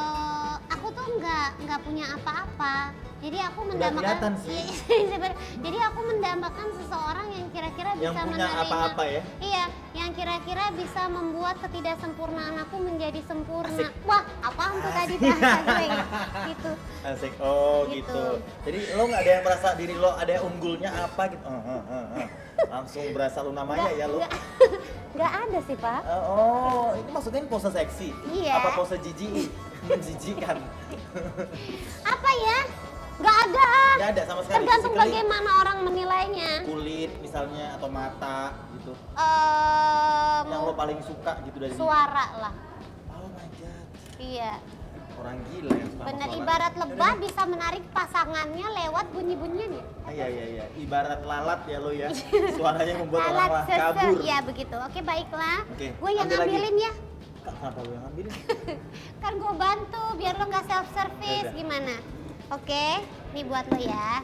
Aku tuh nggak punya apa-apa. Jadi aku Udah mendambakan. kelihatan sih. Jadi aku mendambakan seseorang yang kira-kira bisa Yang punya menerima. apa-apa ya? Iya, yang kira-kira bisa membuat ketidaksempurnaan aku menjadi sempurna. Asik. Wah, apaan tuh tadi Asik. bahasa gue gitu. Asik. Oh Gitu. gitu. Jadi lo nggak ada yang merasa diri lo ada yang unggulnya apa gitu. Langsung berasa lu namanya ya lo. Nggak ada sih pak. Oh, itu maksudnya pose seksi? Iya. Apa pose jijik? Menjijikan. Apa ya? Nggak ada. Nggak ada sama sekali. Tergantung Physically, bagaimana orang menilainya. kulit misalnya atau mata gitu. Yang lo paling suka gitu dari Suara lah. Oh my god. Iya. Orang gila yang suka sama Bener, suara. ibarat Yaudah lebah deh. bisa menarik pasangannya lewat bunyi-bunyiannya. Iya. Ibarat lalat ya lo ya. Suaranya membuat Alat orang sese. kabur. Iya begitu. Oke baiklah. Oke, Gue yang ambil lagi. ngambilin ya. Kak, kenapa lo yang ambilin? Kan gue bantu biar lo nggak self service. Yaudah. Gimana? Oke, ini buat lo ya.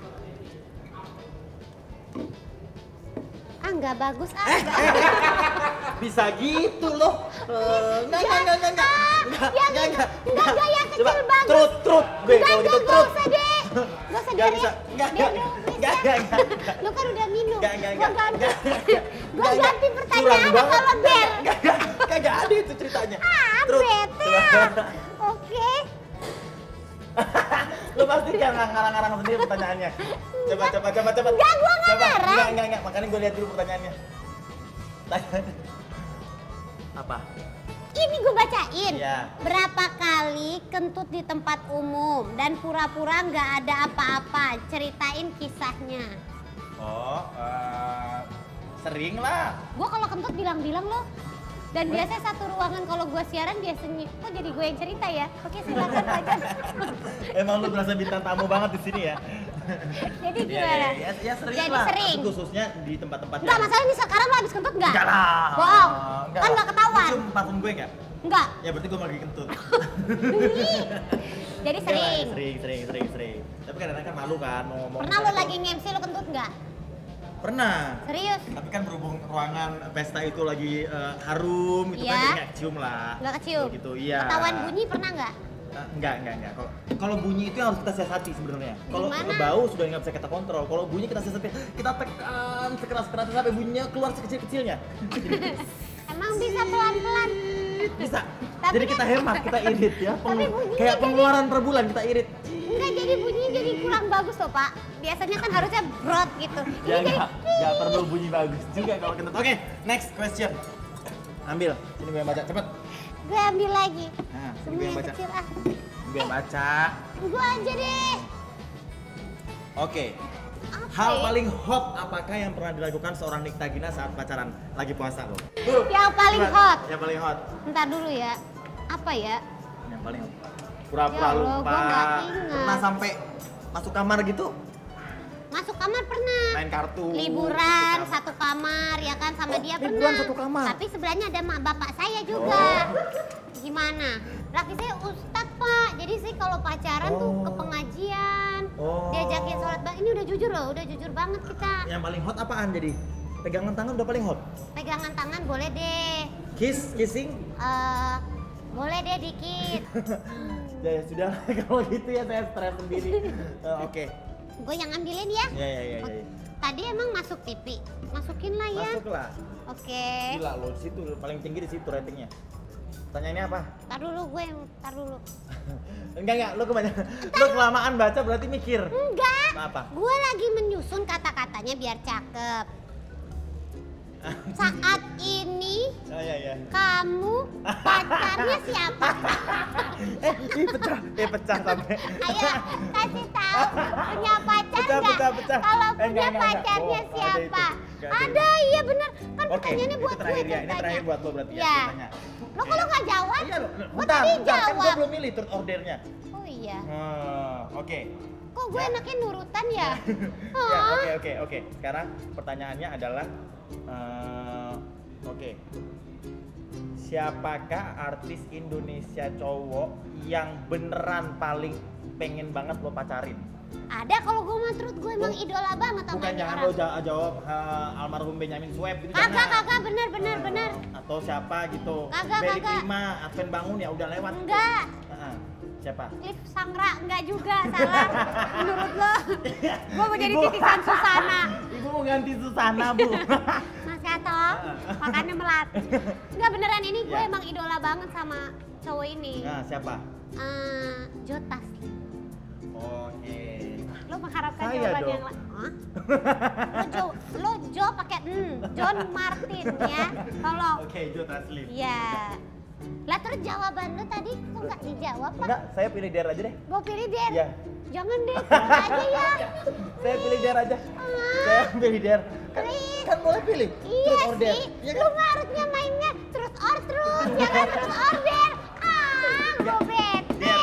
Ah nggak bagus ah. Bisa gitu loh. Enggak. Enggak yang kecil Coba, bagus. Truth. Gue kalau gitu Gak truth. usah deh. Gak usah Nggak biarin. bisa. Nggak. Biar dong, please ya. Nggak. Lu kan udah minum. Nggak. Gua ganti. Gua Nggak. ganti Curang pertanyaan banget. kalau ber. Kagak ada itu ceritanya. Ah, Truth. bete. Coba. Oke. Lu pasti kan ngarang-ngarang sendiri pertanyaannya. Coba. Nggak, gua nggak ngarang. Enggak. Makanya gue lihat dulu pertanyaannya. Apa? Ini gue bacain. Iya. Berapa kali kentut di tempat umum dan pura-pura nggak ada apa-apa? Ceritain kisahnya. Oh, sering lah. Gue kalau kentut bilang-bilang loh. Dan biasanya satu ruangan kalau gue siaran biasanya kok jadi gue yang cerita ya. Oke silakan aja. Emang lu berasa bintang tamu banget di sini ya? Jadi gimana? Ya sering Jadi lah. sering. Tapi khususnya di tempat-tempat Enggak, masalah ini sekarang lo habis kentut nggak? Enggak lah. Bohong. Enggak Kan lah. nggak ketahuan. Lu cium parfum gue enggak? Enggak. Ya berarti gue lagi kentut. Jadi Enggak lah, sering. sering. Tapi kadang-kadang kan malu kan mau ngomong. Pernah lo lagi nge-MC lo kentut nggak? Pernah. Serius? Tapi kan berhubung ruangan pesta itu lagi harum gitu Iya. kan jadi nggak cium lah. Nggak kecium? Gitu, iya. Ketahuan bunyi pernah nggak? Enggak. Kalau bunyi itu yang harus kita siasati sebenarnya. Kalau Gimana? bau sudah nggak bisa kita kontrol. Kalau bunyi kita siasati, kita tekan sekeras-kerasnya sampai bunyinya keluar sekecil-kecilnya. Emang bisa pelan-pelan? Bisa. Tapi Jadi kita hemat, kita irit ya. bunyinya Kayak jadi- pengeluaran per bulan kita irit. enggak, jadi bunyinya jadi kurang bagus loh Pak. Biasanya kan harusnya brot gitu. Ya Ini jadi nggak perlu bunyi bagus juga kalau kentut. Oke, next question. Ambil, ini gue yang baca, cepet. gue ambil lagi. Nah, sini Semua gue yang yang baca. kecil ah. Gue yang baca. Gue aja deh. Oke. Apa Hal ya? paling hot apakah yang pernah dilakukan seorang Nikta Gina saat pacaran lagi puasa lo? Yang paling hot. Yang paling hot. Ntar dulu ya. Apa ya? Yang paling hot. Pura-pura Ya Allah, lupa. gua nggak ingat. Pernah sampai masuk kamar gitu? Masuk kamar pernah. Main kartu. Liburan Sama- satu kamar ya kan sama Oh, dia liburan pernah. satu kamar? Tapi sebelahnya ada mak bapak saya juga. Gimana? Laki saya ustadz Pak. Jadi sih kalau pacaran tuh ke pengajian. Oh. Diajakin sholat bareng. Ini udah jujur loh, udah jujur banget kita. Yang paling hot apaan jadi? Pegangan tangan udah paling hot. Pegangan tangan boleh deh. Kissing? Boleh deh dikit. Ya sudah kalau gitu ya saya stres sendiri. Oke. Gue yang ambilin ya. Ya. Tadi emang masuk TV. Masukin lah ya. Masuklah. Oke. Gila lo di situ paling tinggi di situ ratingnya. Pertanyaannya apa? Tar dulu. Enggak, lu kebanyakan. Lu kelamaan baca berarti mikir. Enggak. Apa? Gue lagi menyusun kata-katanya biar cakep. Saat ini Oh iya. kamu pacarnya siapa? Pecah sampai. Ayo kasih tahu punya pacar nggak? Pecah. Kalau punya Enggak. pacarnya Bohong, siapa? nggak ada itu. Ada, iya bener. Kan Oke, pertanyaannya itu buat gue terakhir ya. Ini ceritanya. terakhir buat lo berarti ya Ya. ceritanya. Lo kalau nggak jawab? Iya lo. Gua Bentar, tadi kan gue jawab. belum milih turn ordernya. Oh iya. Oke. Kok gue Ya. enaknya nurutan ya? Ya, oke. Sekarang pertanyaannya adalah oke. Siapakah artis Indonesia cowok yang beneran paling pengen banget lo pacarin? Ada kalau gue mah terus gue emang idola banget sama Bukan ini jangan orang. lo jawab almarhum Benyamin Sueb gitu. Kagak, bener. Atau siapa gitu. Kagak. Beri Prima, Adven Bangun ya udah lewat. Enggak. Siapa? Cliff Sangra, enggak juga, salah. Menurut lo, gue mau jadi titisan Susana. Ibu mau ganti Susana, Bu. Mas Kato, makannya melat. Enggak beneran, ini gue Ya. emang idola banget sama cowok ini. Nah, siapa? Joe Taslim. Oke. Lo mengharapkan Saya jawaban dong. yang lain? Lo Joe pakai John Martin ya, tolong. Oke, Joe Taslim. Iya. Lah terus jawaban lo tadi kok nggak dijawab Pak? Enggak, saya pilih Der aja deh. Gue pilih Der. Iya. Jangan deh, pilih aja ya. Saya pilih Der aja. Saya pilih Der. Kan boleh pilih. Iya Truth or dare. sih, Iya lu kan? nggak harusnya mainnya terus jangan terus order. Gue bete.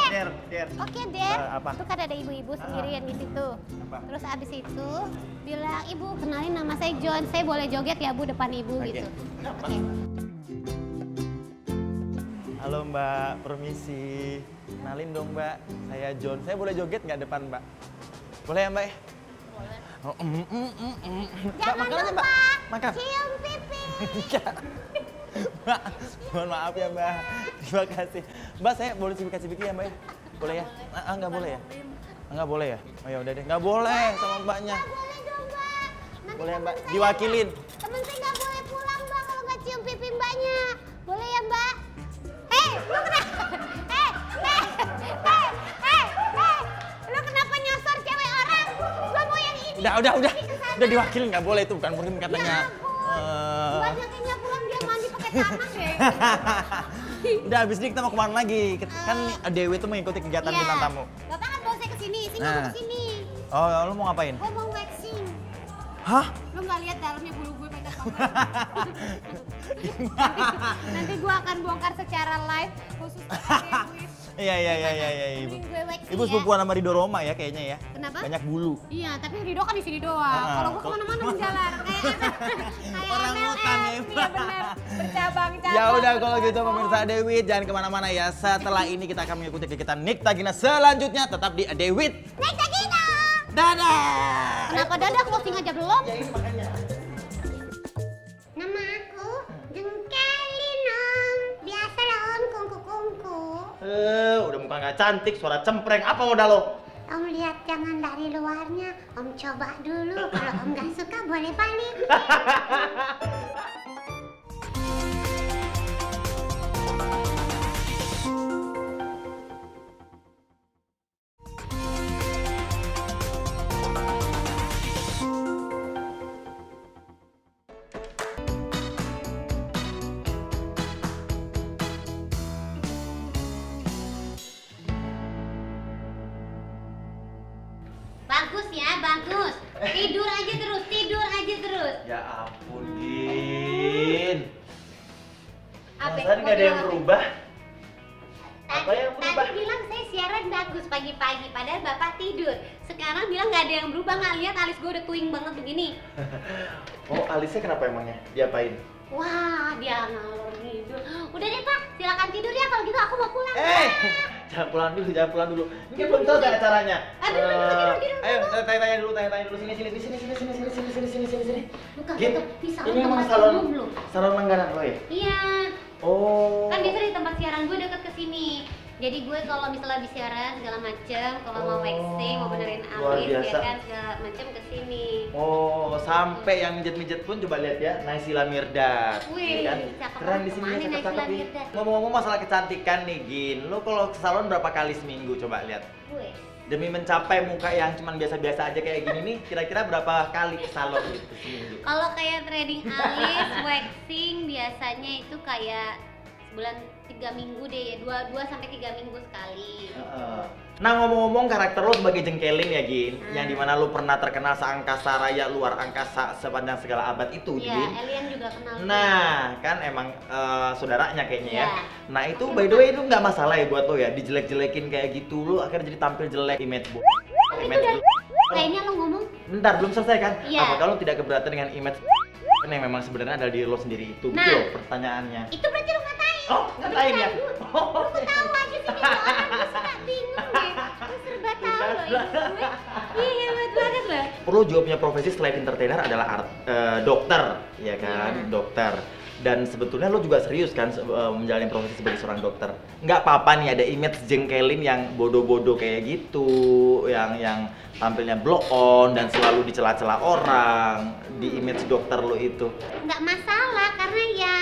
Der. Oke Der, Apa? itu kan ada ibu-ibu sendirian di situ. Apa? Terus abis itu bilang, ibu kenalin nama saya John, saya boleh joget ya bu depan ibu Oke. gitu. Apa? Oke. Halo Mbak, permisi. Kenalin dong Mbak, saya John. Saya boleh joget nggak depan Mbak? Boleh ya Mbak ya? Boleh. Oh, Mbak, Jangan makan aja lupa Mbak. Makan. cium pipi. Mbak, mohon maaf ya Mbak. Terima kasih. Mbak, saya boleh kasih pipi ya Mbak ya? Boleh ya? Nggak boleh ya? Nggak boleh ya? Oh ya udah deh. Nggak boleh sama Mbaknya. Nggak boleh dong Mbak. Nanti Boleh ya Mbak? temen saya Diwakilin. Temen saya nggak boleh pulang Mbak kalau nggak cium pipi Mbaknya. Boleh ya Mbak? Hei, lu kenapa? Lu kenapa nyosor cewek orang? Gua mau yang ini. Udah diwakilin nggak boleh itu bukan murim katanya. Ya ampun. Mbaknya kayaknya pulang dia mandi pakai tanah deh. Udah habis ini kita mau kemana lagi? Kan Dewi tuh mengikuti kegiatan Iya. bintang tamu. Bapak kan bawa saya kesini, sini Nah. mau kesini. Oh, lu mau ngapain? Gua mau waxing. Hah? Lu nggak lihat dalamnya bulu gue banyak banget. Nanti gue akan bongkar secara live khusus untuk Dewi. Iya Ibu. Mending gue waxing Ibu ya. sepupuan sama Ridho Roma ya kayaknya ya. Kenapa? Banyak bulu. Iya, tapi Ridho kan di sini doang. Kalau gue kemana-mana menjalar. Kayak Orang hutan ya. Iya benar. Bercabang-cabang. Ya udah kalau gitu pemirsa Dewit jangan kemana-mana ya. Setelah ini kita akan mengikuti kegiatan Nikta Gina selanjutnya tetap di Dewit. Nikta Gina. Dadah. Kenapa dadah closing aja belum? Ya ini makanya. Nama aku Jengkelin Om. Biasa lah Om, kungku-kungku. Udah muka nggak cantik, suara cempreng. Apa modal lo? Om lihat jangan dari luarnya, Om coba dulu. Kalau Om nggak suka boleh balik. ya, bagus. Tidur aja terus, tidur aja terus. Ya ampun, Gin. Apa? Perasaan nggak ada yang berubah. Apa yang Tadi berubah? bilang saya siaran bagus pagi-pagi, padahal Bapak tidur. Sekarang bilang nggak ada yang berubah, nggak lihat alis gue udah tuing banget begini. Oh, alisnya kenapa emangnya? Diapain? Wah, dia ngalor ngidul. Udah deh Pak, silakan tidur ya, kalau gitu aku mau pulang. Jangan pulang dulu, jangan pulang dulu. Ini belum selesai acaranya. Tidur Ayo, dulu. tanya dulu. Sini. Bukan, Gin, di salon ini emang tempat salon umum loh. salon langganan lo ya? Iya, Oh. kan biasa di tempat siaran gue deket ke sini. Jadi gue kalau misalnya habis siaran segala macem, kalau mau waxing, mau benerin luar alis, ya biasa. kan segala macem ke sini. Oh, sampai yang mijet-mijet pun coba lihat ya, Naysila Mirdad. Wih, Ya kan? cakep Keren di banget. sini Kemana cakep-cakep Naysila nih. Mirdad? Ngomong-ngomong masalah kecantikan nih, Gin. Lo kalau ke salon berapa kali seminggu coba lihat? Gue. Demi mencapai muka yang cuman biasa-biasa aja kayak gini nih, kira-kira berapa kali ke salon gitu seminggu? Kalau kayak threading alis, waxing biasanya itu kayak sebulan 3 minggu deh ya, 2 sampai 3 minggu sekali. Nah, ngomong-ngomong karakter lo sebagai jengkelin ya, Gin, yang dimana lo pernah terkenal seangkasa raya luar angkasa sepanjang segala abad itu, Iya, Gin. Alien juga kenal. Nah, kan emang saudaranya kayaknya ya. Iya. Nah, itu by the way itu nggak masalah ya buat lo ya, dijelek-jelekin kayak gitu, lo akhirnya jadi tampil jelek, image itu image udah kayaknya lo ngomong. Bentar, belum selesai kan? Iya. Apakah lo tidak keberatan dengan image yang memang sebenarnya adalah diri lo sendiri itu? Nah. Gitu loh pertanyaannya. Itu berarti lo ngatain. Oh, ngatain ya? Lu ketawa aja sih, dia orang gue suka bingung deh. Lu serba tahu loh ini gue. Iya, hebat banget loh. Lo juga punya profesi selain entertainer adalah dokter, ya kan? Iya. Dokter. Dan sebetulnya lo juga serius kan menjalani profesi sebagai seorang dokter. Nggak apa-apa nih ada image jengkelin yang bodoh-bodoh kayak gitu, yang tampilnya blow on dan selalu dicela-cela orang di image dokter lo itu. Nggak masalah karena ya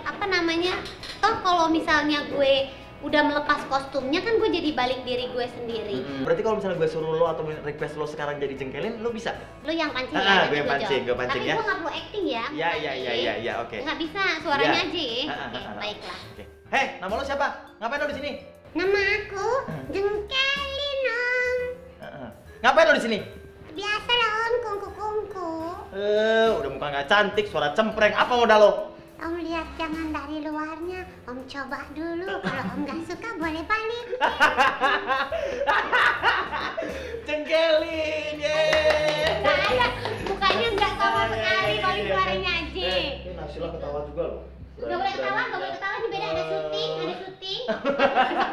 apa namanya, toh kalau misalnya gue udah melepas kostumnya kan gue jadi balik diri gue sendiri. Berarti kalau misalnya gue suruh lo atau request lo sekarang jadi jengkelin, lo bisa? Lu yang pancing Ah, ya, gue yang pancing, gue pancing ya. Tapi gue nggak perlu acting ya. Iya, oke. Nggak bisa, suaranya Iya. aja ya. Oke, baiklah. Oke. Hei, nama lo siapa? Ngapain lo di sini? Nama aku Jengkelin Om. Ngapain lo di sini? Biasa lah Om, kungku-kungku. Udah muka nggak cantik, suara cempreng. Apa modal lo? Om lihat jangan dari luarnya, Om coba dulu. Kalau Om nggak suka boleh balik. Jengkelin, yeay. Nggak ada, mukanya nggak sama sekali, kalau suaranya aja. Ini Naysila ketawa juga loh. Nggak boleh ketawa, ini beda, ada syuting.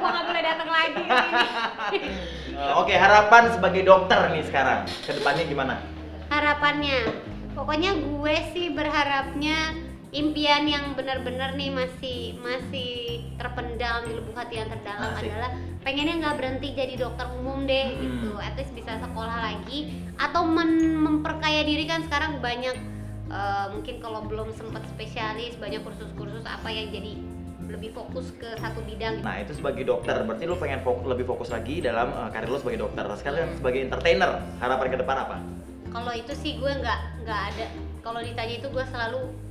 Gua nggak boleh datang lagi ke sini. Oke, harapan sebagai dokter nih sekarang, kedepannya gimana? Harapannya, pokoknya gue sih berharapnya impian yang benar-benar nih masih terpendam di lubuk hati yang terdalam Asik. adalah pengennya nggak berhenti jadi dokter umum deh gitu, at least bisa sekolah lagi atau memperkaya diri. Kan sekarang banyak mungkin kalau belum sempat spesialis banyak kursus-kursus apa yang jadi lebih fokus ke satu bidang. Nah, itu sebagai dokter, berarti lo pengen lebih fokus lagi dalam karir lo sebagai dokter. Sekarang sebagai entertainer, harapan ke depan apa? Kalau itu sih gue nggak ada. Kalau ditanya itu gue selalu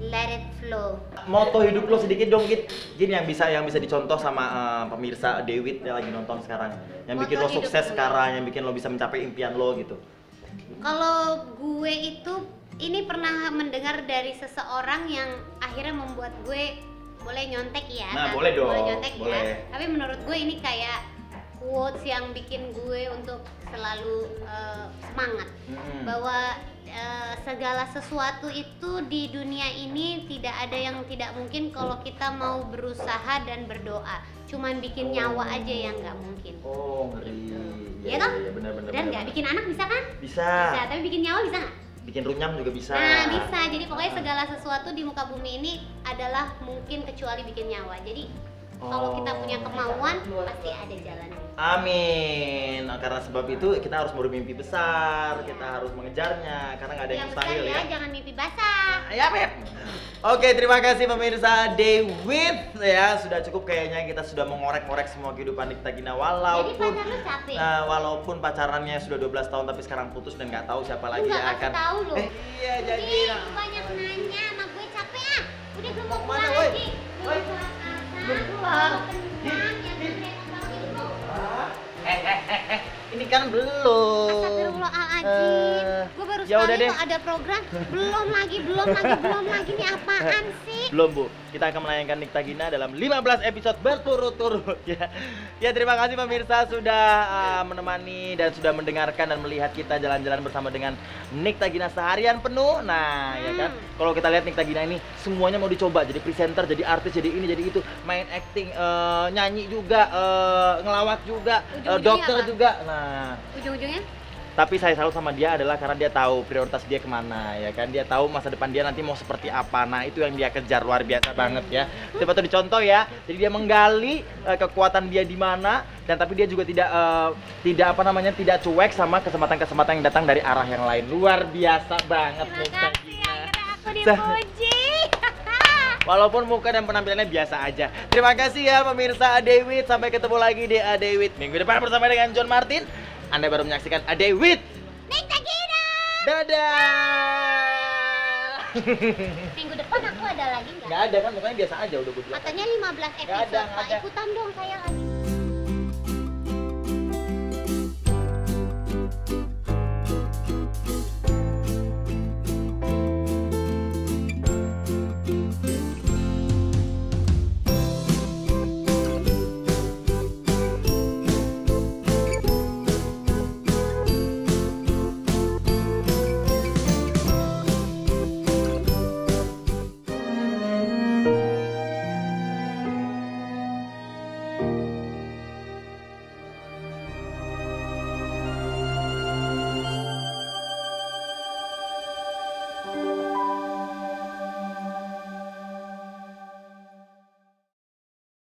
let it flow. Moto hidup lo sedikit dong, Gin, yang bisa dicontoh sama pemirsa Dewit yang lagi nonton sekarang, yang bikin Moto lo hidup sukses lo. sekarang, yang bikin lo bisa mencapai impian lo gitu. Kalau gue itu ini pernah mendengar dari seseorang yang akhirnya membuat gue boleh nyontek ya. Nah, boleh dong, Boleh nyontek boleh. ya. Tapi menurut gue ini kayak quotes yang bikin gue untuk selalu semangat bahwa segala sesuatu itu di dunia ini tidak ada yang tidak mungkin kalau kita mau berusaha dan berdoa. Cuman bikin nyawa aja yang nggak mungkin. Oh, ngeri. Iya toh? Benar-benar. Dan nggak bikin anak bisa kan? Bisa. Bisa, tapi bikin nyawa bisa nggak? Bikin runyam juga bisa. Nah bisa, jadi pokoknya segala sesuatu di muka bumi ini adalah mungkin kecuali bikin nyawa. Jadi kalau kita punya kemauan pasti ada jalannya. Amin. Nah, karena sebab itu kita harus bermimpi besar, kita harus mengejarnya karena nggak ada yang Yang besar mustahil ya, ya. jangan mimpi basah. Ya, Beb. Oke, terima kasih pemirsa Dewit ya. Sudah cukup kayaknya kita sudah mengorek-ngorek semua kehidupan kita Gina Jadi walaupun pacar lu capek. walaupun pacarannya sudah 12 tahun tapi sekarang putus dan nggak tahu siapa lagi Lu nggak yang kasih akan tahu loh. Iya, jadi Ih, lu banyak nanya sama gue capek ah. Udah gue mau Mana, pulang woi? lagi. Woi. Belum pulang. Belum pulang. Mau kenyang, ya kan, kayak apa gitu. ini ini kan belum. Astagfirullahaladzim. Gue baru ya udah sekali deh. kok ada program. Belum lagi. Ini apaan sih? Belum Bu, kita akan menayangkan Nikta Gina dalam 15 episode berturut-turut ya. Ya terima kasih pemirsa sudah menemani dan sudah mendengarkan dan melihat kita jalan-jalan bersama dengan Nikta Gina seharian penuh. Nah ya kan, kalau kita lihat Nikta Gina ini semuanya mau dicoba, jadi presenter, jadi artis, jadi ini, jadi itu, main acting, nyanyi juga, ngelawak juga, dokter apa? juga. Nah Ujung-ujungnya? tapi saya salut sama dia adalah karena dia tahu prioritas dia kemana ya kan, dia tahu masa depan dia nanti mau seperti apa. Nah itu yang dia kejar, luar biasa banget ya. Coba tuh dicontoh ya, jadi dia menggali kekuatan dia di mana, dan tapi dia juga tidak cuek sama kesempatan-kesempatan yang datang dari arah yang lain. Luar biasa banget nih. Terima kasih, akhirnya aku dipuji. Walaupun muka dan penampilannya biasa aja. Terima kasih ya pemirsa Adewit. Sampai ketemu lagi di Adewit minggu depan bersama dengan John Martin. Anda baru menyaksikan Adewit Nikta Gina. Dadah. Minggu depan aku ada lagi nggak? Nggak ada kan, mukanya biasa aja udah gue bilang. Katanya 15 episode. Nggak ada. Pak, ikutan dong saya lagi.